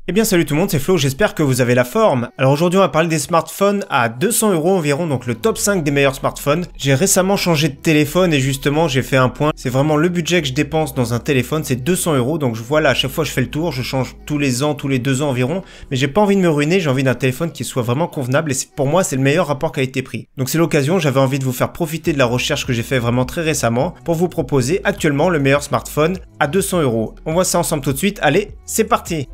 Eh bien salut tout le monde, c'est Flo, j'espère que vous avez la forme. Alors aujourd'hui on va parler des smartphones à 200 € environ, donc le top 5 des meilleurs smartphones. J'ai récemment changé de téléphone et justement j'ai fait un point. C'est vraiment le budget que je dépense dans un téléphone, c'est 200 €. Donc voilà, à chaque fois je fais le tour, je change tous les ans, tous les 2 ans environ. Mais j'ai pas envie de me ruiner, j'ai envie d'un téléphone qui soit vraiment convenable et pour moi c'est le meilleur rapport qualité-prix. Donc c'est l'occasion, j'avais envie de vous faire profiter de la recherche que j'ai fait vraiment très récemment pour vous proposer actuellement le meilleur smartphone à 200 €. On voit ça ensemble tout de suite, allez, c'est parti!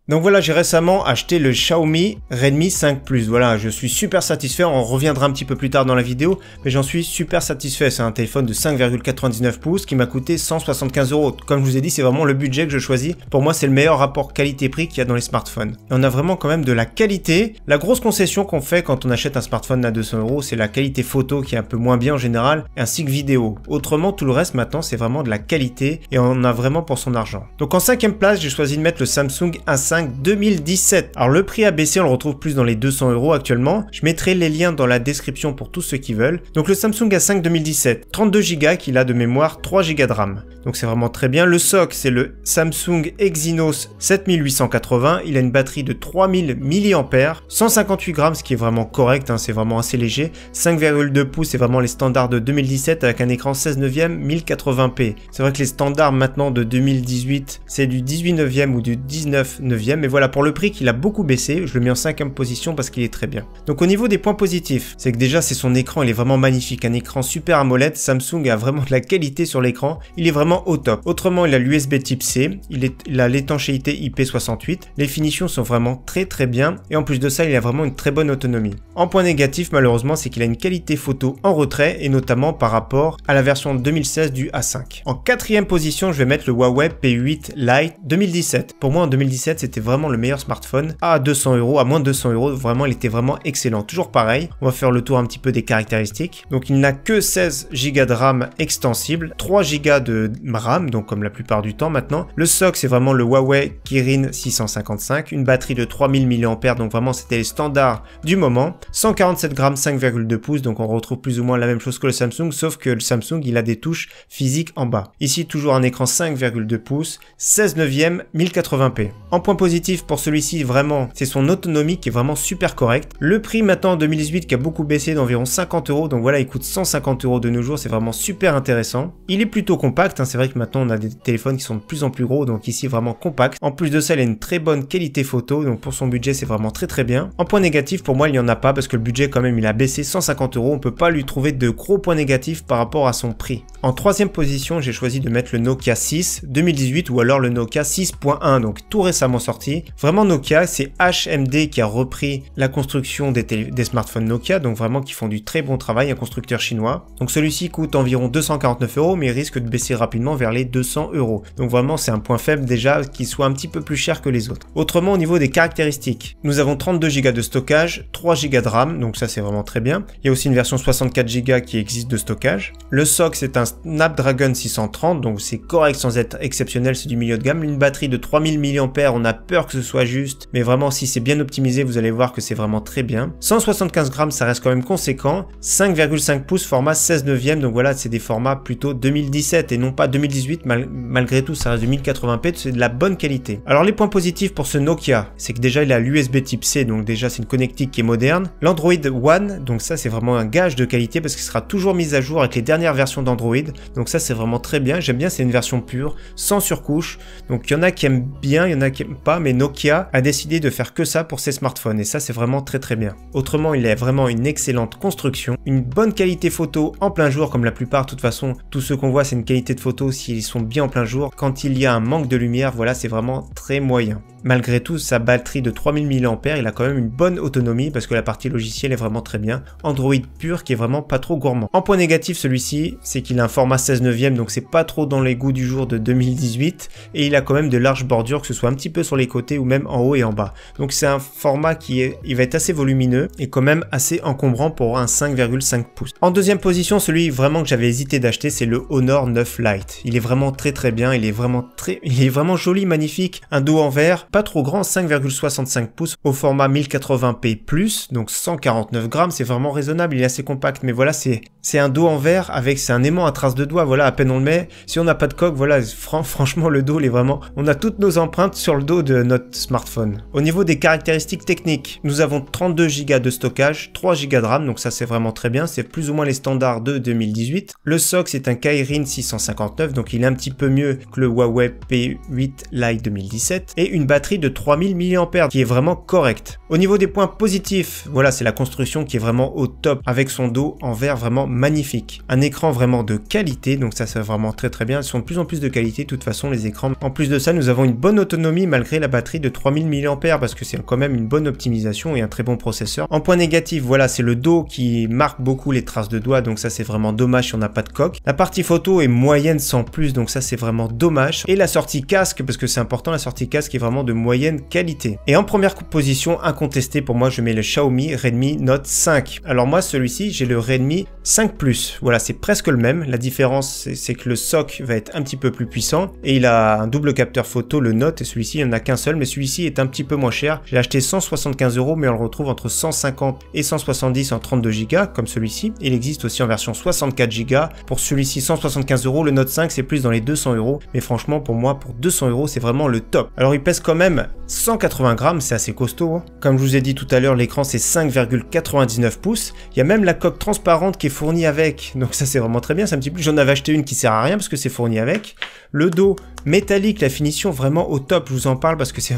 Donc voilà, j'ai récemment acheté le Xiaomi Redmi 5 Plus. Voilà, je suis super satisfait. On reviendra un petit peu plus tard dans la vidéo, mais j'en suis super satisfait. C'est un téléphone de 5,99 pouces qui m'a coûté 175 €. Comme je vous ai dit, c'est vraiment le budget que je choisis. Pour moi, c'est le meilleur rapport qualité-prix qu'il y a dans les smartphones. Et on a vraiment quand même de la qualité. La grosse concession qu'on fait quand on achète un smartphone à 200 €, c'est la qualité photo qui est un peu moins bien en général, ainsi que vidéo. Autrement, tout le reste maintenant, c'est vraiment de la qualité et on en a vraiment pour son argent. Donc en 5e place, j'ai choisi de mettre le Samsung A5 2017. Alors le prix a baissé, on le retrouve plus dans les 200 € actuellement. Je mettrai les liens dans la description pour tous ceux qui veulent. Donc le Samsung A5 2017, 32 Go qu'il a de mémoire, 3 Go de RAM. Donc c'est vraiment très bien. Le SoC, c'est le Samsung Exynos 7880. Il a une batterie de 3000 mAh, 158 grammes, ce qui est vraiment correct, hein, c'est vraiment assez léger. 5,2 pouces, c'est vraiment les standards de 2017 avec un écran 16/9 1080p. C'est vrai que les standards maintenant de 2018, c'est du 18/9 ou du 19/9. Mais voilà, pour le prix qu'il a beaucoup baissé, je le mets en 5e position parce qu'il est très bien. Donc au niveau des points positifs, c'est que déjà c'est son écran, il est vraiment magnifique, un écran super AMOLED. Samsung a vraiment de la qualité sur l'écran, il est vraiment au top. Autrement, il a l'USB type C, il a l'étanchéité IP68, les finitions sont vraiment très bien et en plus de ça, il a vraiment une très bonne autonomie. En point négatif, malheureusement, c'est qu'il a une qualité photo en retrait et notamment par rapport à la version 2016 du A5. En 4e position, je vais mettre le Huawei P8 Lite 2017. Pour moi, en 2017, c'était vraiment le meilleur smartphone à 200 €, à moins de 200 €. Vraiment, il était vraiment excellent. Toujours pareil, on va faire le tour un petit peu des caractéristiques. Donc, il n'a que 16 Go de RAM extensible, 3 Go de RAM, donc comme la plupart du temps maintenant. Le SoC, c'est vraiment le Huawei Kirin 655, une batterie de 3000 mAh, donc vraiment c'était les standards du moment. 147 grammes, 5,2 pouces, donc on retrouve plus ou moins la même chose que le Samsung, sauf que le Samsung, il a des touches physiques en bas. Ici, toujours un écran 5,2 pouces, 16/9 1080p. En point positif pour celui-ci, vraiment, c'est son autonomie qui est vraiment super correcte. Le prix maintenant en 2018 qui a beaucoup baissé d'environ 50 €, donc voilà, il coûte 150 € de nos jours, c'est vraiment super intéressant. Il est plutôt compact, hein, c'est vrai que maintenant on a des téléphones qui sont de plus en plus gros, donc ici vraiment compact. En plus de ça, il a une très bonne qualité photo, donc pour son budget c'est vraiment très bien. En point négatif, pour moi il n'y en a pas parce que le budget quand même il a baissé 150 €, on peut pas lui trouver de gros points négatifs par rapport à son prix. En 3e position, j'ai choisi de mettre le Nokia 6 2018 ou alors le Nokia 6.1, donc tout récemment sorti. Vraiment Nokia, c'est HMD qui a repris la construction des smartphones Nokia, donc vraiment qui font du très bon travail, un constructeur chinois. Donc celui-ci coûte environ 249 €, mais il risque de baisser rapidement vers les 200 €. Donc vraiment c'est un point faible déjà qu'il soit un petit peu plus cher que les autres. Autrement, au niveau des caractéristiques, nous avons 32 Go de stockage, 3 Go de RAM, donc ça c'est vraiment très bien. Il y a aussi une version 64 Go qui existe de stockage. Le SoC, c'est un Snapdragon 630, donc c'est correct sans être exceptionnel, c'est du milieu de gamme. Une batterie de 3000 mAh, on a peur que ce soit juste, mais vraiment si c'est bien optimisé, vous allez voir que c'est vraiment très bien. 175 grammes, ça reste quand même conséquent. 5,5 pouces, format 16/9, donc voilà, c'est des formats plutôt 2017 et non pas 2018, malgré tout ça reste du 1080p, c'est de la bonne qualité. Alors les points positifs pour ce Nokia, c'est que déjà il a l'USB type C, donc déjà c'est une connectique qui est moderne. L'Android One, donc ça c'est vraiment un gage de qualité parce qu'il sera toujours mis à jour avec les dernières versions d'Android, donc ça c'est vraiment très bien, j'aime bien, c'est une version pure, sans surcouche, donc il y en a qui aiment bien, il y en a qui aiment pas, mais Nokia a décidé de faire que ça pour ses smartphones et ça c'est vraiment très bien. Autrement, il a vraiment une excellente construction, une bonne qualité photo en plein jour, comme la plupart, de toute façon, tous ceux qu'on voit c'est une qualité de photo s'ils sont bien en plein jour. Quand il y a un manque de lumière, voilà, c'est vraiment très moyen. Malgré tout, sa batterie de 3000 mAh, il a quand même une bonne autonomie parce que la partie logicielle est vraiment très bien. Android pur qui est vraiment pas trop gourmand. En point négatif, celui-ci, c'est qu'il a un format 16/9, donc c'est pas trop dans les goûts du jour de 2018 et il a quand même de larges bordures, que ce soit un petit peu sur les côtés ou même en haut et en bas. Donc c'est un format il va être assez volumineux et quand même assez encombrant pour un 5,5 pouces. En 2e position, celui vraiment que j'avais hésité d'acheter, c'est le Honor 9 Lite. compact. Il est vraiment très bien, il est vraiment joli, magnifique. Un dos en verre, pas trop grand, 5,65 pouces au format 1080p+, donc 149 grammes, c'est vraiment raisonnable, il est assez compact, mais voilà, c'est un dos en verre avec, c'est un aimant à trace de doigt, voilà, à peine on le met. Si on n'a pas de coque, voilà, franchement, le dos, il est vraiment, on a toutes nos empreintes sur le dos de notre smartphone. Au niveau des caractéristiques techniques, nous avons 32 Go de stockage, 3 Go de RAM, donc ça c'est vraiment très bien, c'est plus ou moins les standards de 2018. Le SoC c'est un Kirin 659, donc il est un petit peu mieux que le Huawei P8 Lite 2017, et une batterie de 3000 mAh qui est vraiment correcte. Au niveau des points positifs, voilà, c'est la construction qui est vraiment au top, avec son dos en verre vraiment magnifique. Un écran vraiment de qualité, donc ça c'est vraiment très bien, ils sont de plus en plus de qualité de toute façon les écrans. En plus de ça, nous avons une bonne autonomie malgré la batterie de 3000 mAh, parce que c'est quand même une bonne optimisation et un très bon processeur. En point négatif, voilà, c'est le dos qui marque beaucoup les traces de doigts, donc ça c'est vraiment dommage si on n'a pas de coque. La partie photo est moyenne sans plus, donc ça c'est vraiment dommage. Et la sortie casque, parce que c'est important, la sortie casque est vraiment de moyenne qualité. Et en première position, incontestée pour moi, je mets le Xiaomi Redmi Note 5. Alors moi, celui-ci, j'ai le Redmi 5 Plus. Voilà, c'est presque le même. La différence, c'est que le SoC va être un petit peu plus puissant et il a un double capteur photo, le Note, et celui-ci, il n'y en a qu'un seul, mais celui-ci est un petit peu moins cher. J'ai acheté 175 €, mais on le retrouve entre 150 et 170 en 32 Go, comme celui-ci. Il existe aussi en version 64 Go. Pour celui-ci, 175 €. Le Note 5, c'est plus dans les 200 €. Mais franchement, pour moi, pour 200 €, c'est vraiment le top. Alors, il pèse quand même 180 grammes, c'est assez costaud, hein. Comme je vous ai dit tout à l'heure, l'écran, c'est 5,99 pouces. Il y a même la coque transparente qui est fournie avec. Donc ça, c'est vraiment très bien. C'est un petit peu... J'en avais acheté une qui sert à rien parce que c'est fourni avec. Le dos métallique, la finition vraiment au top. Je vous en parle parce que c'est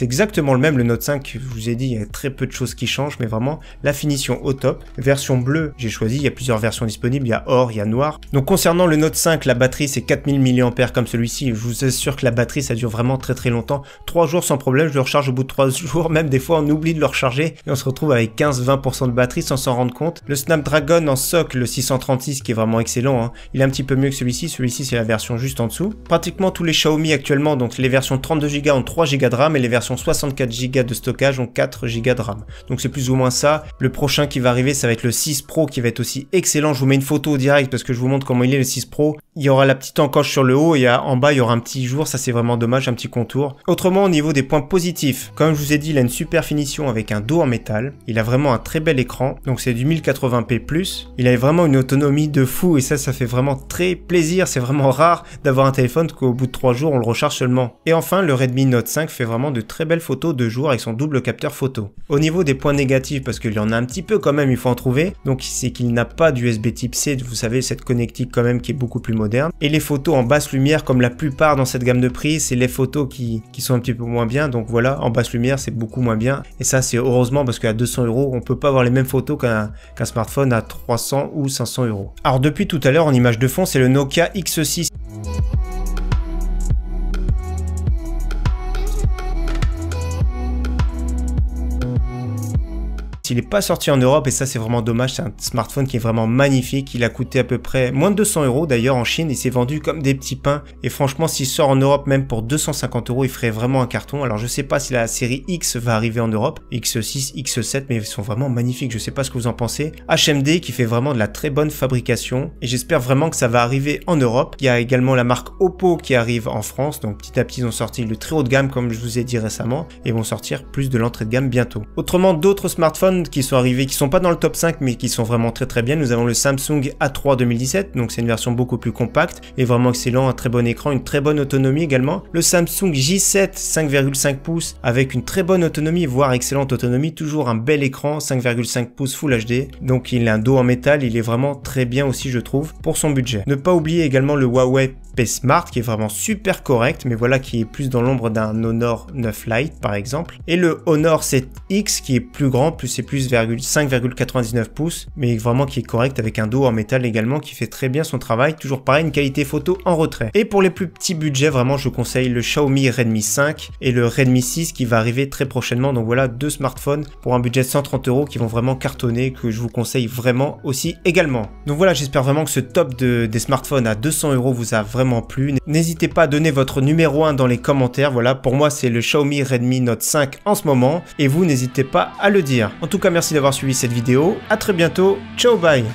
exactement le même. Le Note 5, je vous ai dit, il y a très peu de choses qui changent, mais vraiment la finition au top. Version bleue, j'ai choisi. Il y a plusieurs versions disponibles. Il y a or, il y a noir. Donc concernant le Note 5, la batterie, c'est 4000 mAh comme celui-ci. Je vous assure que la batterie, ça dure vraiment très longtemps. 3 jours sans problème. Je le recharge au bout de 3 jours. Même des fois, on oublie de le recharger et on se retrouve avec 15-20% de batterie sans s'en rendre compte. Le Snapdragon en SoC, le 636, qui est vraiment excellent, hein. Il est un petit peu mieux que celui-ci. Celui-ci, c'est la version juste en dessous. Pratiquement tous les Xiaomi actuellement, donc les versions 32 Go ont 3 Go de RAM et les versions 64 Go de stockage ont 4 Go de RAM. Donc c'est plus ou moins ça. Le prochain qui va arriver, ça va être le 6 Pro qui va être aussi excellent. Je vous mets une photo au direct parce que je vous montre comment il est le 6 Pro. Il y aura la petite encoche sur le haut et en bas, il y aura un petit jour. Ça, c'est vraiment dommage, un petit contour. Autrement, au niveau des points positifs, comme je vous ai dit, il a une super finition avec un dos en métal. Il a vraiment un très bel écran. Donc c'est du 1080p+. Il a vraiment une autonomie de fou et ça fait vraiment très plaisir. C'est vraiment rare d'avoir un téléphone qu'au bout de 3 jours, on le recharge seulement. Et enfin, le Redmi Note 5 fait vraiment de très belles photos de jour avec son double capteur photo. Au niveau des points négatifs, parce qu'il y en a un petit peu quand même, il faut en trouver. Donc c'est qu'il n'a pas d'USB type C, vous savez, cette connectique quand même qui est beaucoup plus moderne. Et les photos en basse lumière, comme la plupart dans cette gamme de prix, c'est les photos qui sont un petit peu moins bien. Donc voilà, en basse lumière, c'est beaucoup moins bien. Et ça, c'est heureusement parce qu'à 200 €, on peut pas avoir les mêmes photos qu'un smartphone à 300 ou 500 €. Alors depuis tout à l'heure, en image de fond, c'est le Nokia X6. Il n'est pas sorti en Europe et ça c'est vraiment dommage, c'est un smartphone qui est vraiment magnifique, il a coûté à peu près moins de 200 € d'ailleurs en Chine, il s'est vendu comme des petits pains et franchement s'il sort en Europe même pour 250 €, il ferait vraiment un carton. Alors je sais pas si la série X va arriver en Europe, X6, X7, mais ils sont vraiment magnifiques, je sais pas ce que vous en pensez. HMD qui fait vraiment de la très bonne fabrication et j'espère vraiment que ça va arriver en Europe. Il y a également la marque Oppo qui arrive en France, donc petit à petit ils ont sorti le très haut de gamme comme je vous ai dit récemment et vont sortir plus de l'entrée de gamme bientôt. Autrement, d'autres smartphones qui sont arrivés, qui sont pas dans le top 5 mais qui sont vraiment très bien. Nous avons le Samsung A3 2017, donc c'est une version beaucoup plus compacte et vraiment excellent, un très bon écran, une très bonne autonomie également. Le Samsung J7 5,5 pouces avec une très bonne autonomie, voire excellente autonomie, toujours un bel écran 5,5 pouces Full HD, donc il a un dos en métal, il est vraiment très bien aussi je trouve pour son budget. Ne pas oublier également le Huawei P Smart qui est vraiment super correct, mais voilà qui est plus dans l'ombre d'un Honor 9 Lite par exemple, et le Honor 7X qui est plus grand, c'est plus vers 5,99 pouces, mais vraiment qui est correct avec un dos en métal également qui fait très bien son travail. Toujours pareil, une qualité photo en retrait. Et pour les plus petits budgets, vraiment je conseille le Xiaomi Redmi 5 et le Redmi 6 qui va arriver très prochainement. Donc voilà, deux smartphones pour un budget de 130 € qui vont vraiment cartonner, que je vous conseille vraiment aussi également. Donc voilà, j'espère vraiment que ce top des smartphones à 200 € vous a vraiment plu. N'hésitez pas à donner votre numéro 1 dans les commentaires. Voilà, pour moi c'est le Xiaomi Redmi Note 5 en ce moment et vous n'hésitez pas à le dire. En tout cas, merci d'avoir suivi cette vidéo. À très bientôt. Ciao, bye.